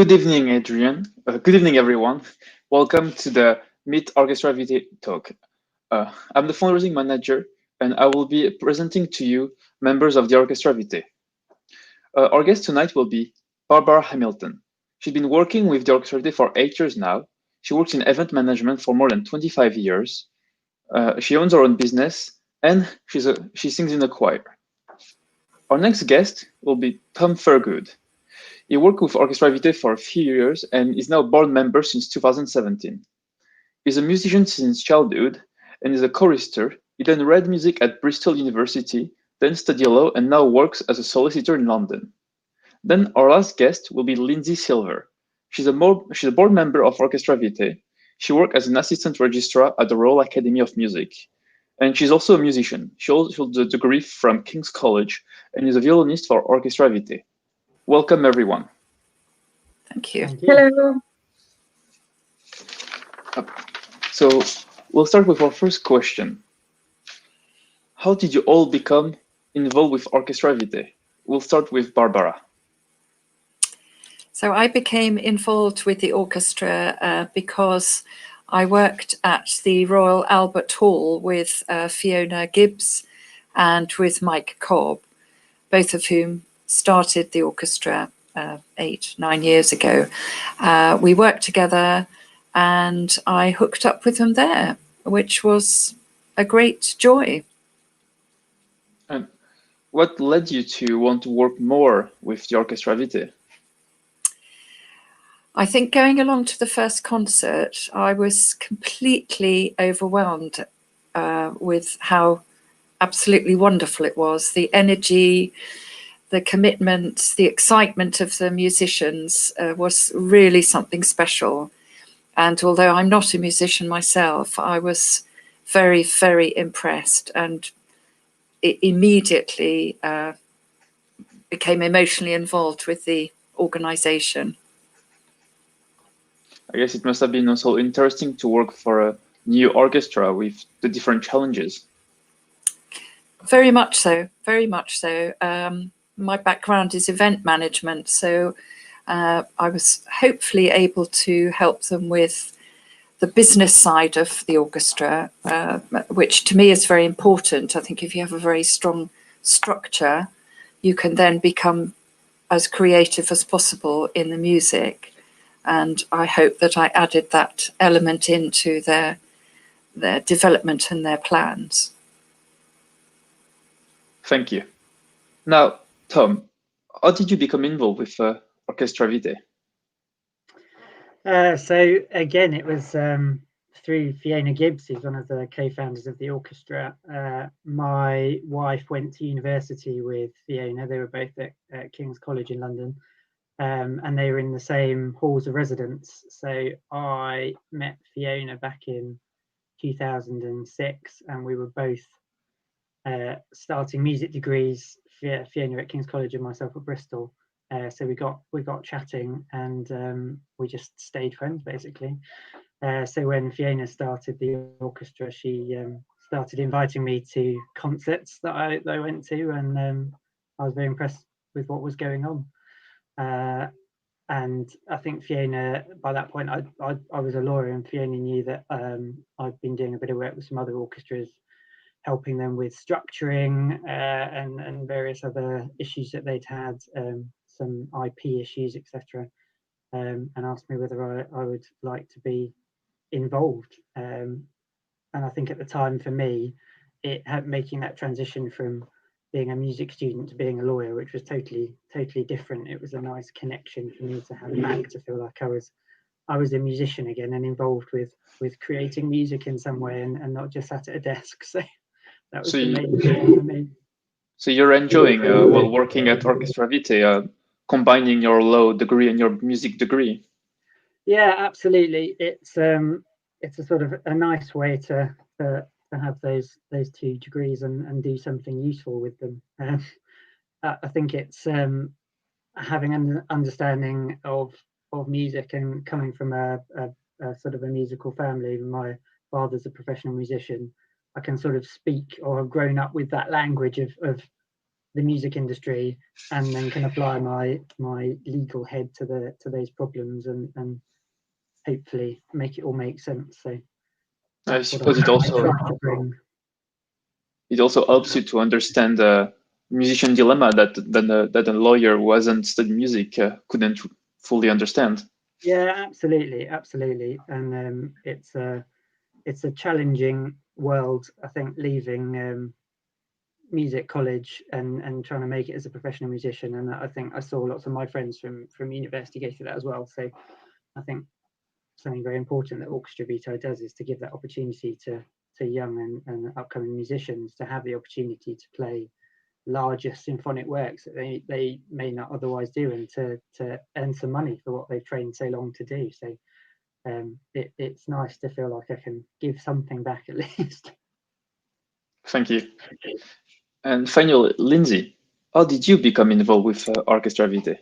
Good evening, Adrien. Good evening, everyone. Welcome to the Meet Orchestra VT talk. I'm the fundraising manager, and I will be presenting to you members of the Orchestra VT. Our guest tonight will be Barbara Hamilton. She's been working with the Orchestra VT for 8 years now. She works in event management for more than 25 years. She owns her own business, and she sings in a choir. Our next guest will be Tom Thurgood. He worked with Orchestra Vitae for a few years and is now a board member since 2017. He's a musician since childhood and is a chorister. He then read music at Bristol University, then studied law and now works as a solicitor in London. Then our last guest will be Lyndsey Silver. She's a board member of Orchestra Vitae. She worked as an assistant registrar at the Royal Academy of Music. And she's also a musician. She holds a degree from King's College and is a violinist for Orchestra Vitae. Welcome, everyone. Thank you. Hello. So we'll start with our first question. How did you all become involved with Orchestra Vitae? We'll start with Barbara. So I became involved with the orchestra because I worked at the Royal Albert Hall with Fiona Gibbs and with Mike Cobb, both of whom started the orchestra 8-9 years ago. We worked together and I hooked up with them there, which was a great joy. And what led you to want to work more with the Orchestra Vitae? I think going along to the first concert, I was completely overwhelmed with how absolutely wonderful it was. The energy, the commitment, the excitement of the musicians was really something special. And although I'm not a musician myself, I was very, very impressed and immediately became emotionally involved with the organization. I guess it must have been also interesting to work for a new orchestra with the different challenges. Very much so, very much so. My background is event management, so I was hopefully able to help them with the business side of the orchestra, which to me is very important. I think if you have a very strong structure, you can then become as creative as possible in the music. And I hope that I added that element into their development and their plans. Thank you. Now, Tom, how did you become involved with Orchestra Vitae? So again, it was through Fiona Gibbs, who's one of the co-founders of the orchestra. My wife went to university with Fiona. They were both at King's College in London. And they were in the same halls of residence. So I met Fiona back in 2006, and we were both starting music degrees. Fiona at King's College and myself at Bristol. So we got chatting, and we just stayed friends basically. So when Fiona started the orchestra, she started inviting me to concerts that I went to, and I was very impressed with what was going on. And I think Fiona, by that point, I was a lawyer, and Fiona knew that I'd been doing a bit of work with some other orchestras, helping them with structuring and various other issues that they'd had, some IP issues, etc. And asked me whether I would like to be involved. And I think at the time for me, it had making that transition from being a music student to being a lawyer, which was totally different. It was a nice connection for me to have back, to feel like I was a musician again and involved with creating music in some way, and not just sat at a desk. So that was the main thing for me. So you're enjoying while working at Orchestra Vitae, combining your law degree and your music degree. Yeah, absolutely. It's a sort of a nice way to have those two degrees and do something useful with them. I think it's having an understanding of music, and coming from a sort of a musical family. My father's a professional musician. I can sort of speak, or have grown up with that language of the music industry, and then can apply my legal head to those problems and hopefully make it all make sense. So I that's what suppose I try to bring. it also helps you to understand the musician dilemma that a lawyer who hasn't studied music couldn't fully understand. Yeah, absolutely, and it's a challenging world, I think, leaving music college and trying to make it as a professional musician. And I think I saw lots of my friends from university go through that as well. So I think something very important that Orchestra Vitae does is to give that opportunity to young and upcoming musicians to have the opportunity to play larger symphonic works that they may not otherwise do, and to earn some money for what they've trained so long to do. So it's nice to feel like I can give something back at least. Thank you. And finally, Lyndsey, how did you become involved with Orchestra Vitae?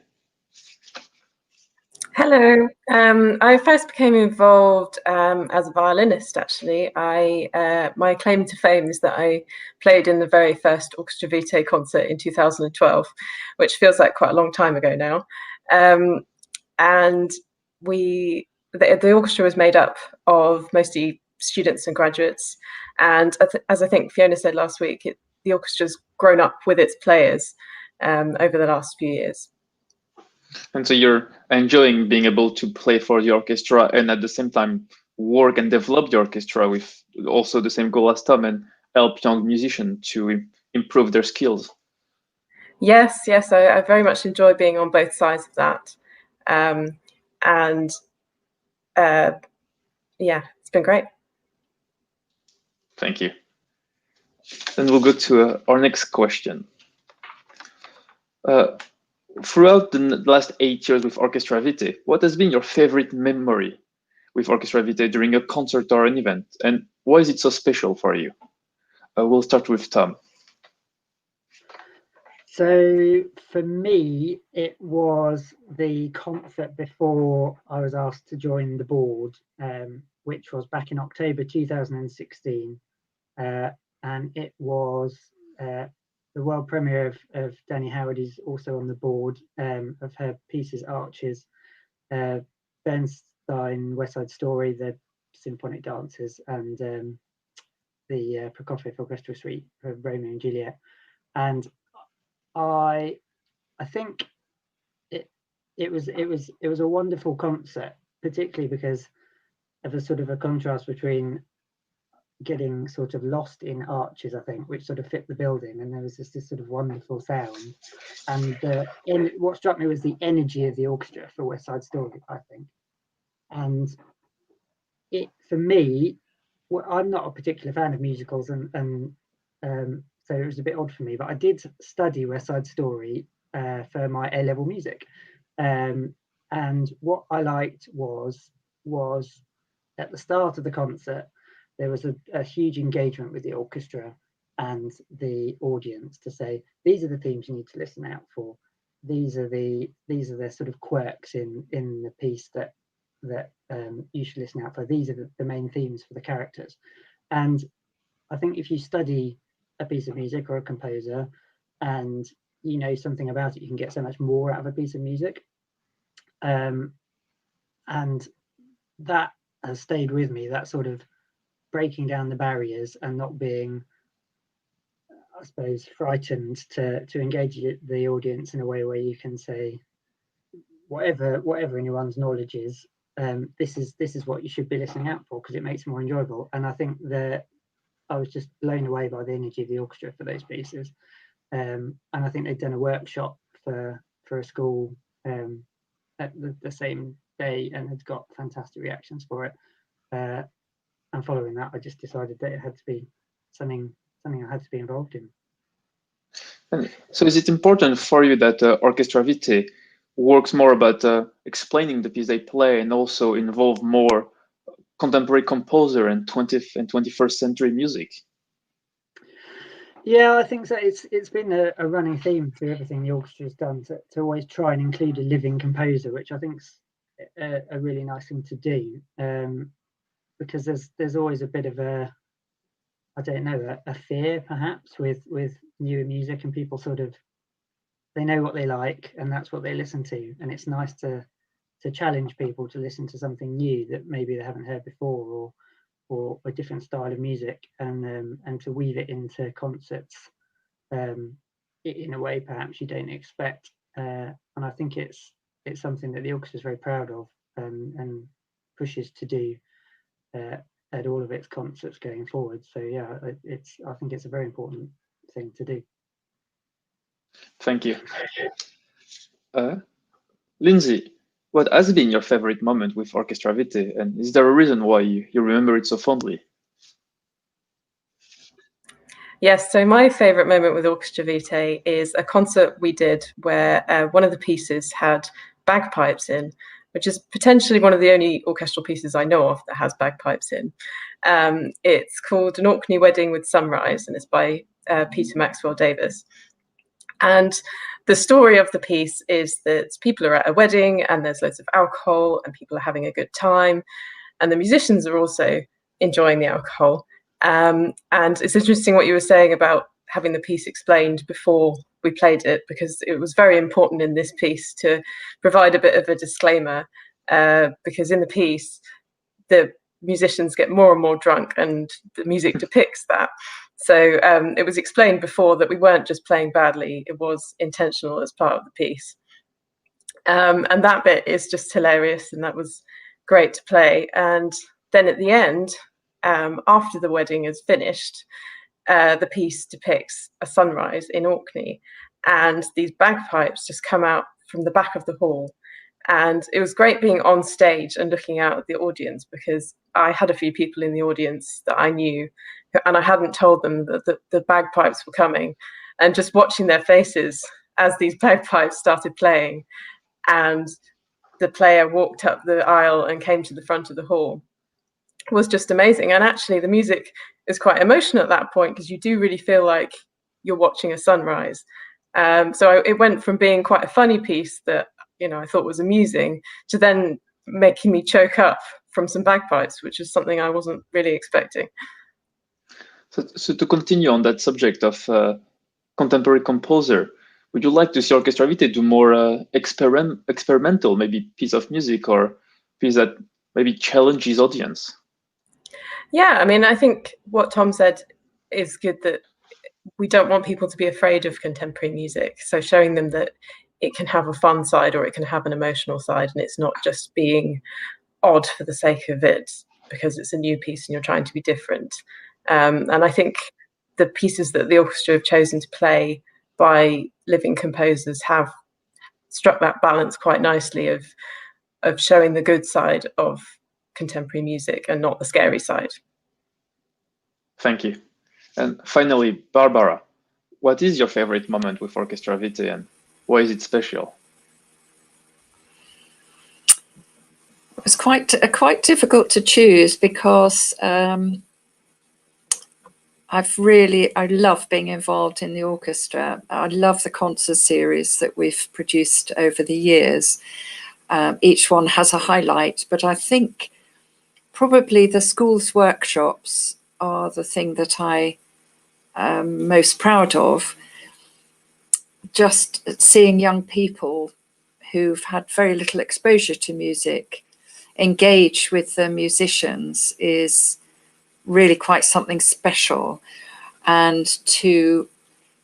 Hello. I first became involved as a violinist, actually. My claim to fame is that I played in the very first Orchestra Vitae concert in 2012, which feels like quite a long time ago now. And the orchestra was made up of mostly students and graduates. And as I think Fiona said last week, the orchestra's grown up with its players over the last few years. And so you're enjoying being able to play for the orchestra and at the same time work and develop the orchestra with also the same goal as Tom and help young musicians to improve their skills. Yes, I very much enjoy being on both sides of that. Yeah, it's been great. Thank you. Then we'll go to our next question. Throughout the last 8 years with Orchestra Vitae, what has been your favorite memory with Orchestra Vitae during a concert or an event? And why is it so special for you? We'll start with Tom. So for me, it was the concert before I was asked to join the board, which was back in October 2016. And it was the world premiere of Danny Howard is also on the board, of her pieces Arches, Bernstein, West Side Story, the Symphonic Dancers, and the Prokofiev Orchestral Suite for Romeo and Juliet. And I think it was a wonderful concert, particularly because of a sort of a contrast between getting sort of lost in Arches, I think, which sort of fit the building, and there was this sort of wonderful sound. And what struck me was the energy of the orchestra for West Side Story, I think. And it, for me, I'm not a particular fan of musicals, and so it was a bit odd for me, but I did study West Side Story for my A-level music. And what I liked was at the start of the concert, there was a huge engagement with the orchestra and the audience to say, these are the themes you need to listen out for. These are the sort of quirks in the piece that you should listen out for. These are the main themes for the characters. And I think if you study a piece of music or a composer and you know something about it, you can get so much more out of a piece of music. And that has stayed with me, that sort of breaking down the barriers and not being, I suppose, frightened to engage the audience in a way where you can say, whatever anyone's knowledge is, this is what you should be listening out for, because it makes it more enjoyable. And I think that I was just blown away by the energy of the orchestra for those pieces. And I think they'd done a workshop for a school at the same day and had got fantastic reactions for it. And following that, I just decided that it had to be something I had to be involved in. And so is it important for you that Orchestra Vitae works more about explaining the piece they play and also involve more contemporary composer and 20th and 21st century music? Yeah, I think so. It's been a running theme through everything the orchestra's done to always try and include a living composer, which I think's a really nice thing to do, because there's always a bit of a I don't know, a fear perhaps with newer music, and people sort of, they know what they like and that's what they listen to, and it's nice to challenge people to listen to something new that maybe they haven't heard before, or a different style of music, and to weave it into concerts in a way perhaps you don't expect. And I think it's something that the orchestra is very proud of, and pushes to do at all of its concerts going forward. So yeah, I think it's a very important thing to do. Thank you. Lyndsey, what has been your favorite moment with Orchestra Vitae, and is there a reason why you remember it so fondly? Yes, so my favourite moment with Orchestra Vitae is a concert we did where one of the pieces had bagpipes in, which is potentially one of the only orchestral pieces I know of that has bagpipes in. It's called An Orkney Wedding with Sunrise, and it's by Peter Maxwell Davies. And the story of the piece is that people are at a wedding and there's loads of alcohol and people are having a good time, and the musicians are also enjoying the alcohol. And it's interesting what you were saying about having the piece explained before we played it, because it was very important in this piece to provide a bit of a disclaimer, because in the piece, the musicians get more and more drunk and the music depicts that. So it was explained before that we weren't just playing badly, it was intentional as part of the piece. And that bit is just hilarious, and that was great to play. And then at the end, after the wedding is finished, the piece depicts a sunrise in Orkney, and these bagpipes just come out from the back of the hall. And it was great being on stage and looking out at the audience, because I had a few people in the audience that I knew, and I hadn't told them that the bagpipes were coming, and just watching their faces as these bagpipes started playing, and the player walked up the aisle and came to the front of the hall, was just amazing. And actually the music is quite emotional at that point, because you do really feel like you're watching a sunrise. So it went from being quite a funny piece that, you know, I thought was amusing, to then making me choke up from some bagpipes, which is something I wasn't really expecting. So to continue on that subject of contemporary composer, would you like to see Orchestra Vitae do more experimental, maybe piece of music, or piece that maybe challenges audience? Yeah, I mean, I think what Tom said is good, that we don't want people to be afraid of contemporary music. So showing them that it can have a fun side or it can have an emotional side, and it's not just being odd for the sake of it because it's a new piece and you're trying to be different. And I think the pieces that the orchestra have chosen to play by living composers have struck that balance quite nicely of showing the good side of contemporary music and not the scary side. Thank you. And finally, Barbara, what is your favorite moment with Orchestra Vitae, and why is it special? It was quite difficult to choose, because I love being involved in the orchestra. I love the concert series that we've produced over the years. Each one has a highlight, but I think probably the school's workshops are the thing that I am most proud of. Just seeing young people who've had very little exposure to music engage with the musicians is really quite something special. And to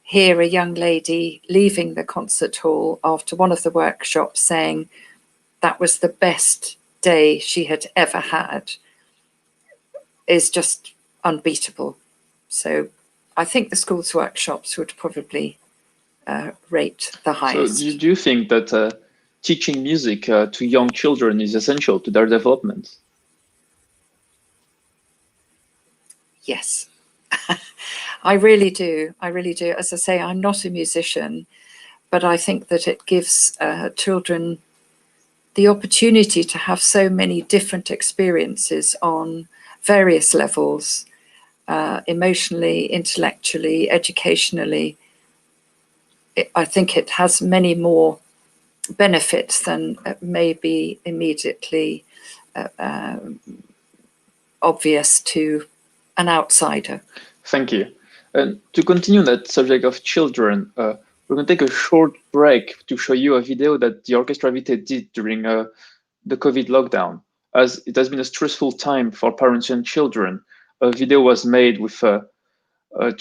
hear a young lady leaving the concert hall after one of the workshops saying that was the best day she had ever had is just unbeatable. So I think the school's workshops would probably rate the highest. So do you think that teaching music to young children is essential to their development? Yes, I really do. I really do. As I say, I'm not a musician, but I think that it gives children the opportunity to have so many different experiences on various levels, emotionally, intellectually, educationally. I think it has many more benefits than maybe immediately obvious to an outsider. Thank you. And to continue that subject of children, we're going to take a short break to show you a video that the Orchestra Vitae did during the COVID lockdown. As it has been a stressful time for parents and children, a video was made with to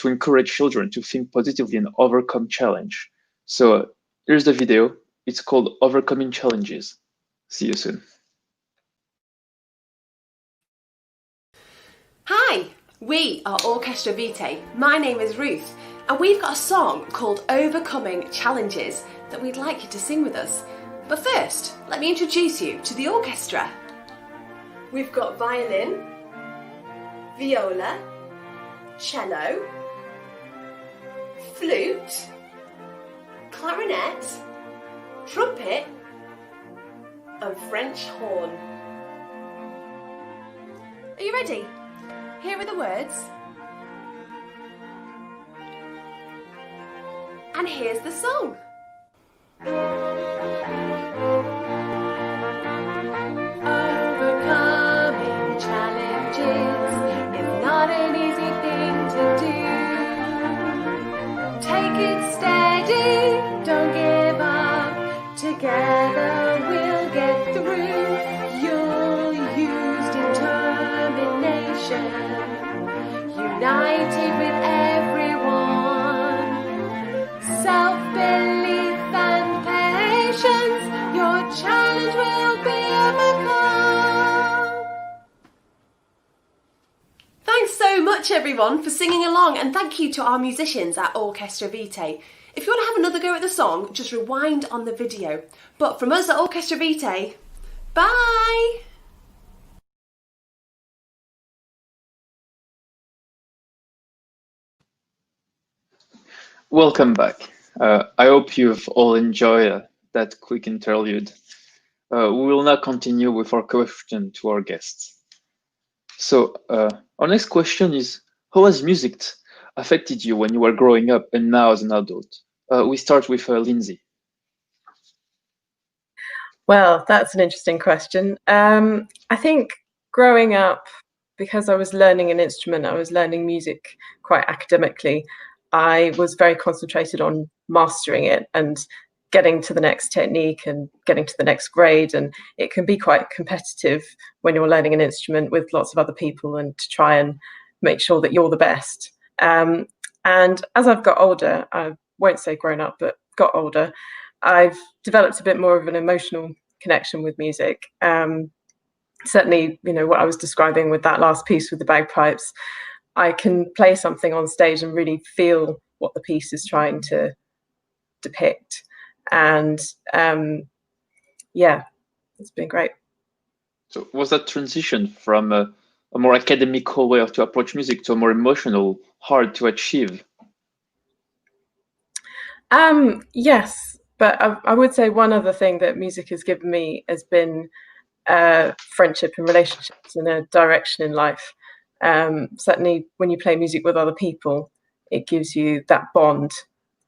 encourage children to think positively and overcome challenge. So here's the video. It's called Overcoming Challenges. See you soon. Hi, we are Orchestra Vitae. My name is Ruth, and we've got a song called Overcoming Challenges that we'd like you to sing with us. But first, let me introduce you to the orchestra. We've got violin, viola, cello, flute, clarinet, trumpet, and French horn. Are you ready? Here are the words. And here's the song. Overcoming challenges is not an easy thing to do. Take it steady, don't give up. Together we'll get through. You'll use determination, united with everyone. Self-belief and patience, your challenge will be overcome. Thanks so much everyone for singing along, and thank you to our musicians at Orchestra Vitae. If you want to have another go at the song, just rewind on the video. But from us at Orchestra Vitae, bye! Welcome back. I hope you've all enjoyed that quick interlude. We will now continue with our question to our guests. So our next question is, how has music affected you when you were growing up and now as an adult? We start with Lyndsey. Well, that's an interesting question. I think growing up, because I was learning an instrument, I was learning music quite academically. I was very concentrated on mastering it and getting to the next technique and getting to the next grade. And it can be quite competitive when you're learning an instrument with lots of other people and to try and make sure that you're the best. And as I've got older, I won't say grown up, but got older, I've developed a bit more of an emotional connection with music. Certainly, you know, what I was describing with that last piece with the bagpipes, I can play something on stage and really feel what the piece is trying to depict. And yeah, it's been great. So was that transition from a more academical way to approach music to a more emotional, hard to achieve? Yes, but I would say one other thing that music has given me has been friendship and relationships and a direction in life. Certainly when you play music with other people, it gives you that bond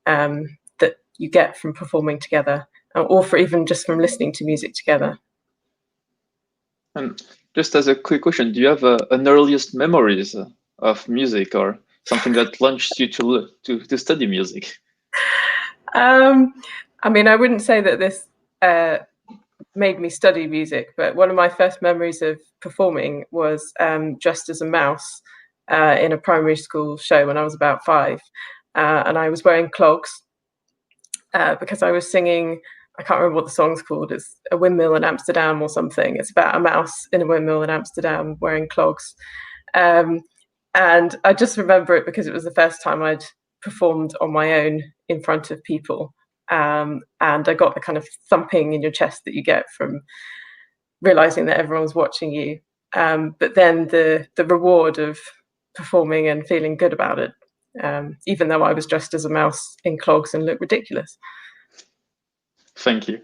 that you get from performing together, or for even just from listening to music together. And just as a quick question, do you have an earliest memories of music or something that launched you to study music? I mean, I wouldn't say that this made me study music, but one of my first memories of performing was dressed as a mouse in a primary school show when I was about 5. And I was wearing clogs because I was singing, I can't remember what the song's called, it's A Windmill in Amsterdam or something. It's about a mouse in a windmill in Amsterdam wearing clogs. And I just remember it because it was the first time I'd performed on my own in front of people. And I got the kind of thumping in your chest that you get from realizing that everyone's watching you. But then the reward of performing and feeling good about it, even though I was dressed as a mouse in clogs and looked ridiculous. Thank you.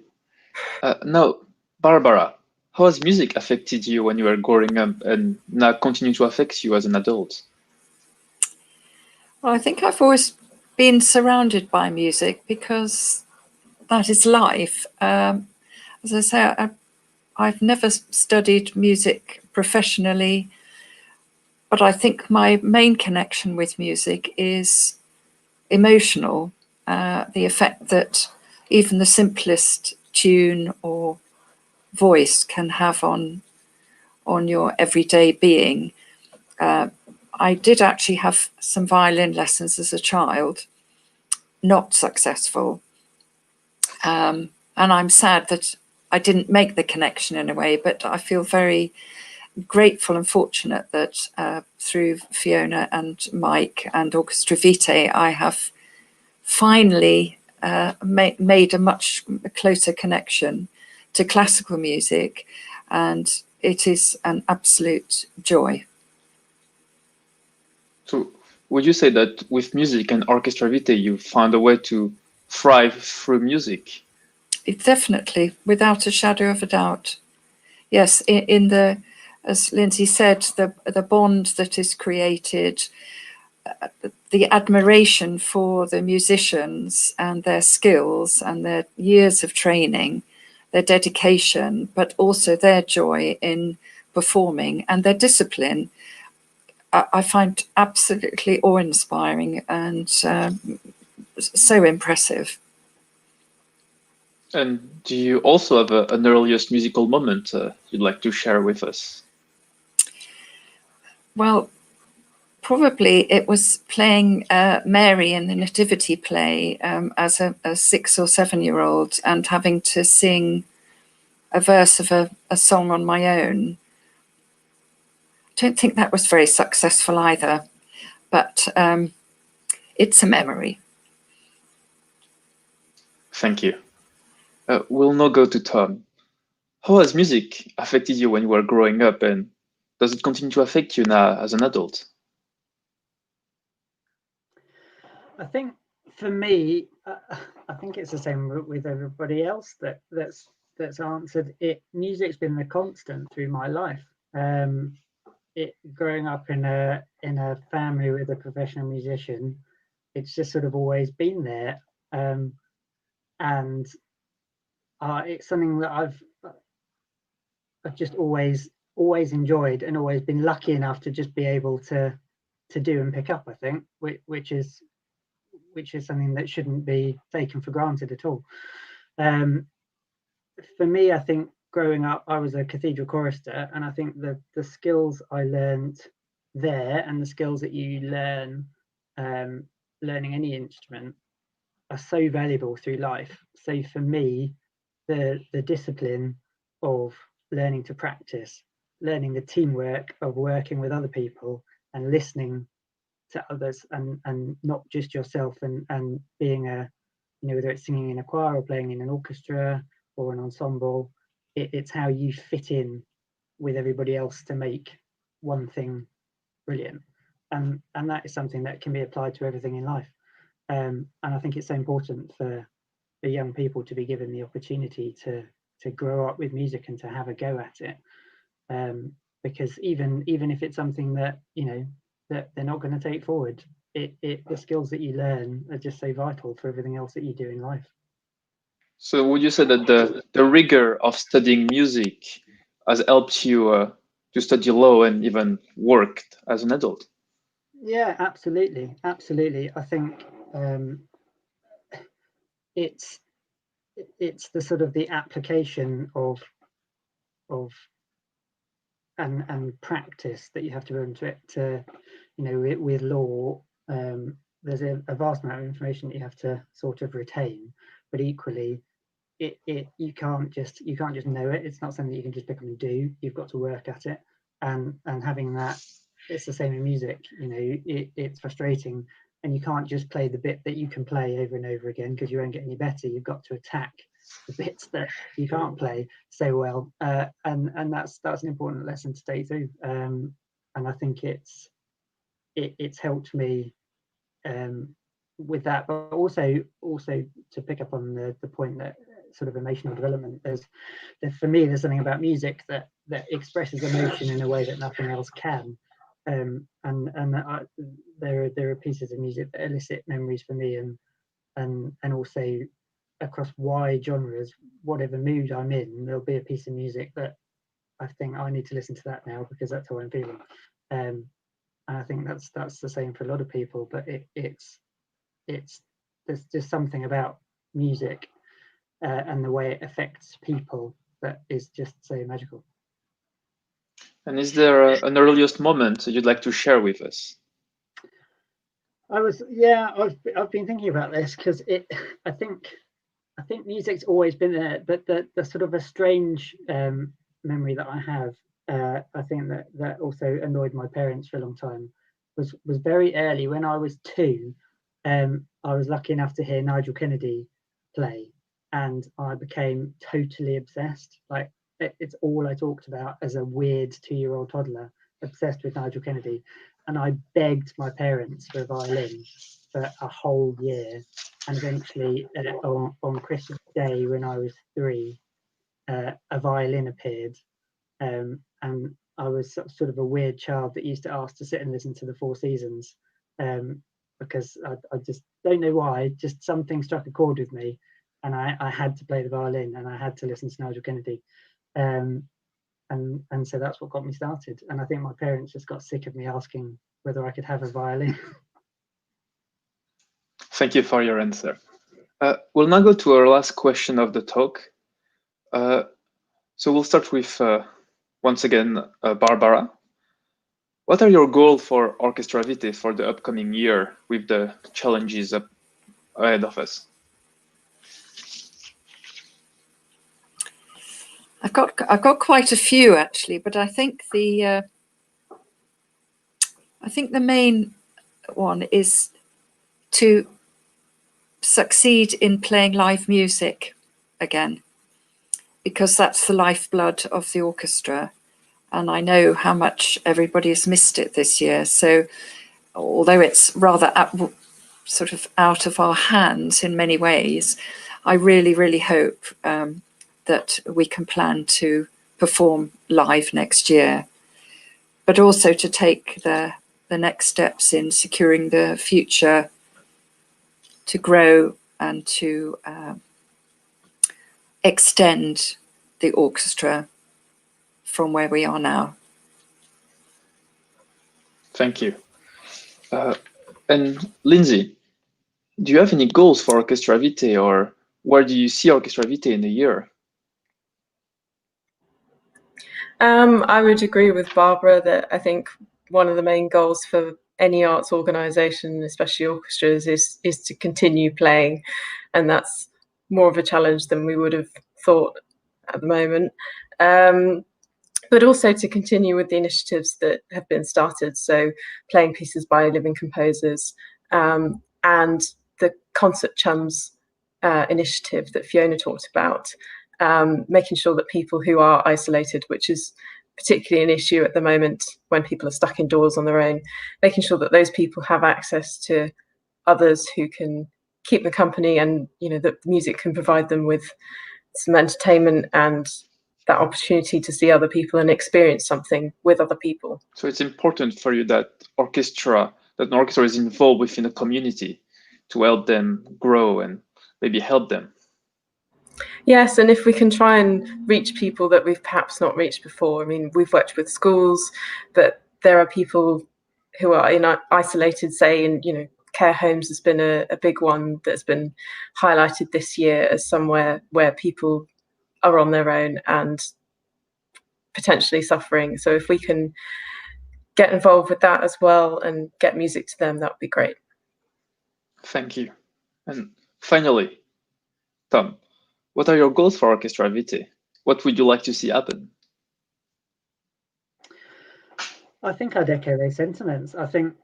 Now, Barbara, how has music affected you when you were growing up and now continue to affect you as an adult? Well, I think I've always been surrounded by music because that is life. As I say, I've never studied music professionally. but I think my main connection with music is emotional. The effect that even the simplest tune or voice can have on your everyday being. I did actually have some violin lessons as a child, not successful. And I'm sad that I didn't make the connection in a way, but I feel very grateful and fortunate that through Fiona and Mike and Orchestra Vitae, I have finally made a much closer connection to classical music, and it is an absolute joy. So would you say that with music and Orchestra Vitae, you found a way to thrive through music? Definitely, without a shadow of a doubt. Yes, in the, as Lyndsey said, the bond that is created, the admiration for the musicians and their skills and their years of training, their dedication, but also their joy in performing and their discipline, I find absolutely awe-inspiring and so impressive. And do you also have an earliest musical moment you'd like to share with us? Well, probably it was playing Mary in the Nativity play as a 6 or 7-year-old and having to sing a verse of a song on my own. I don't think that was very successful either, but it's a memory. Thank you. We'll now go to Tom. How has music affected you when you were growing up, and does it continue to affect you now as an adult? I think for me, I think it's the same with everybody else that's answered it. Music's been the constant through my life. Growing up in a family with a professional musician, it's just sort of always been there, and it's something that I've just always enjoyed and always been lucky enough to just be able to do and pick up. I think, which is something that shouldn't be taken for granted at all. For me, I think growing up, I was a cathedral chorister, and I think the skills I learned there and the skills that you learn learning any instrument are so valuable through life. So for me, the discipline of learning to practice, learning the teamwork of working with other people and listening to others and not just yourself, and being a, whether it's singing in a choir or playing in an orchestra or an ensemble, it's how you fit in with everybody else to make one thing brilliant, and that is something that can be applied to everything in life. And I think it's so important for young people to be given the opportunity to grow up with music and to have a go at it, because even if it's something that that they're not going to take forward, the skills that you learn are just so vital for everything else that you do in life. So would you say that the rigor of studying music has helped you to study law and even work as an adult? Yeah, absolutely. I think it's the sort of the application of and practice that you have to bring to it. To with law, there's a vast amount of information that you have to sort of retain, but equally, you can't just know it. It's not something that you can just pick up and do. You've got to work at it, and having that, it's the same in music. It's frustrating, and you can't just play the bit that you can play over and over again because you won't get any better. You've got to attack the bits that you can't play so well, and that's an important lesson to take through. And I think it's helped me with that, but also to pick up on the point that sort of emotional development. For me, there's something about music that expresses emotion in a way that nothing else can. And there are pieces of music that elicit memories for me, and also across wide genres. Whatever mood I'm in, there'll be a piece of music that I think I need to listen to that now because that's how I'm feeling. I think that's the same for a lot of people. But it's there's just something about music and the way it affects people that is just so magical. And is there an earliest moment you'd like to share with us? I've been thinking about this because I think music's always been there, but the sort of a strange memory that I have, I think that also annoyed my parents for a long time, was very early when I was 2. I was lucky enough to hear Nigel Kennedy play, and I became totally obsessed. Like it's all I talked about as a weird 2-year-old toddler, obsessed with Nigel Kennedy. And I begged my parents for a violin for a whole year. And eventually on Christmas Day, when I was 3, a violin appeared. And I was sort of a weird child that used to ask to sit and listen to the Four Seasons, because I just don't know why, just something struck a chord with me. And I had to play the violin, and I had to listen to Nigel Kennedy. And so that's what got me started. And I think my parents just got sick of me asking whether I could have a violin. Thank you for your answer. We'll now go to our last question of the talk. So we'll start with, once again, Barbara. What are your goals for Orchestra Vitae for the upcoming year with the challenges ahead of us? I've got quite a few actually, but I think the main one is to succeed in playing live music again, because that's the lifeblood of the orchestra, and I know how much everybody has missed it this year. So although it's rather sort of out of our hands in many ways, I really hope that we can plan to perform live next year, but also to take the next steps in securing the future, to grow and to extend the orchestra from where we are now. Thank you. And Lyndsey, do you have any goals for Orchestra Vitae, or where do you see Orchestra Vitae in a year? I would agree with Barbara that I think one of the main goals for any arts organisation, especially orchestras, is to continue playing, and that's more of a challenge than we would have thought at the moment. But also to continue with the initiatives that have been started, so playing pieces by living composers, and the Concert Chums initiative that Fiona talked about. Making sure that people who are isolated, which is particularly an issue at the moment when people are stuck indoors on their own, making sure that those people have access to others who can keep the company, and that music can provide them with some entertainment and that opportunity to see other people and experience something with other people. So it's important for you that an orchestra is involved within a community to help them grow and maybe help them. Yes, and if we can try and reach people that we've perhaps not reached before. I mean, we've worked with schools, but there are people who are isolated, say in care homes has been a big one that's been highlighted this year as somewhere where people are on their own and potentially suffering. So if we can get involved with that as well and get music to them, that would be great. Thank you. And finally, Tom, what are your goals for Orchestra Vitae? What would you like to see happen? I think I'd echo those sentiments. I think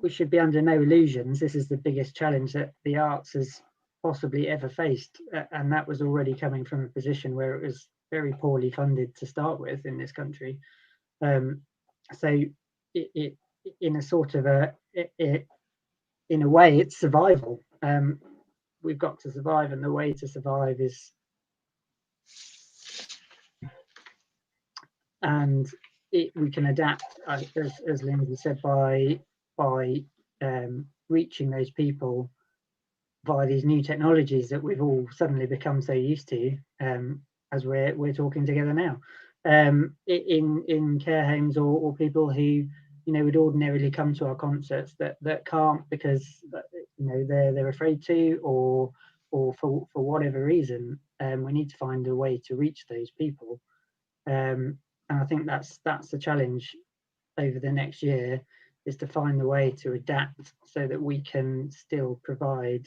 we should be under no illusions. This is the biggest challenge that the arts has possibly ever faced, and that was already coming from a position where it was very poorly funded to start with in this country. So it in a sort of in a way, it's survival. We've got to survive, and the way to survive is, and we can adapt, as Lyndsey said, by reaching those people via these new technologies that we've all suddenly become so used to, as we're talking together now, in care homes, or people who would ordinarily come to our concerts that can't because they're afraid to, or for whatever reason. We need to find a way to reach those people, and I think that's the challenge over the next year, is to find the way to adapt so that we can still provide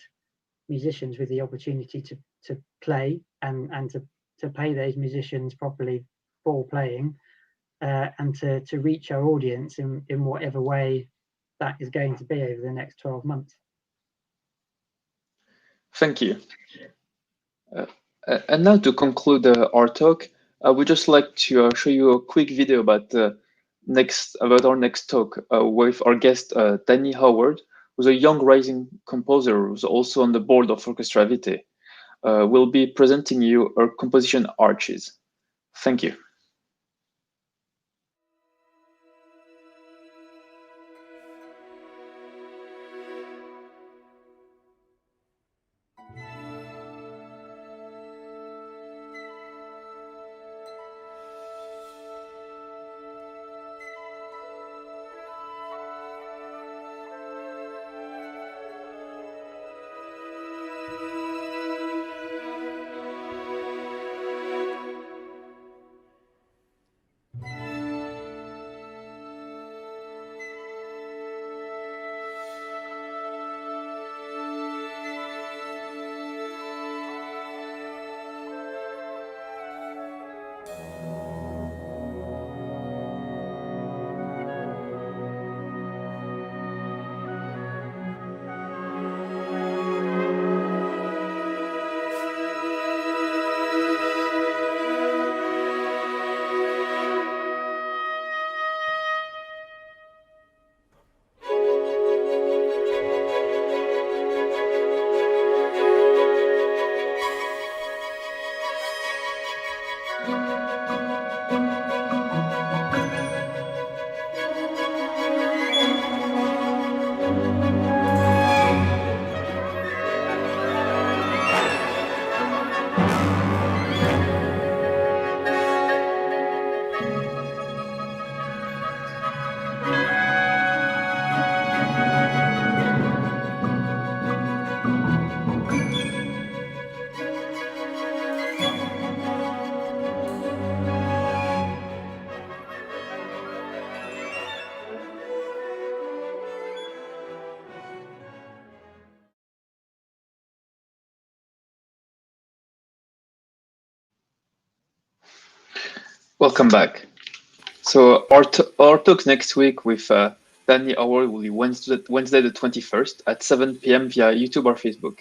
musicians with the opportunity to play and to pay those musicians properly for playing, and to reach our audience in whatever way that is going to be over the next 12 months. Thank you. And now to conclude our talk, I would just like to show you a quick video about our next talk with our guest Danny Howard, who's a young rising composer who's also on the board of Orchestra Vitae. Will be presenting you her composition Arches. Thank you. Welcome back. So our talk next week with Danny Howard will be Wednesday the 21st at 7 p.m. via YouTube or Facebook.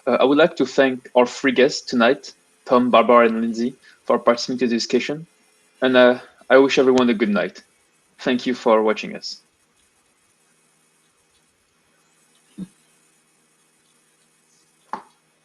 I would like to thank our three guests tonight, Tom, Barbara, and Lyndsey, for participating in the discussion. And I wish everyone a good night. Thank you for watching us.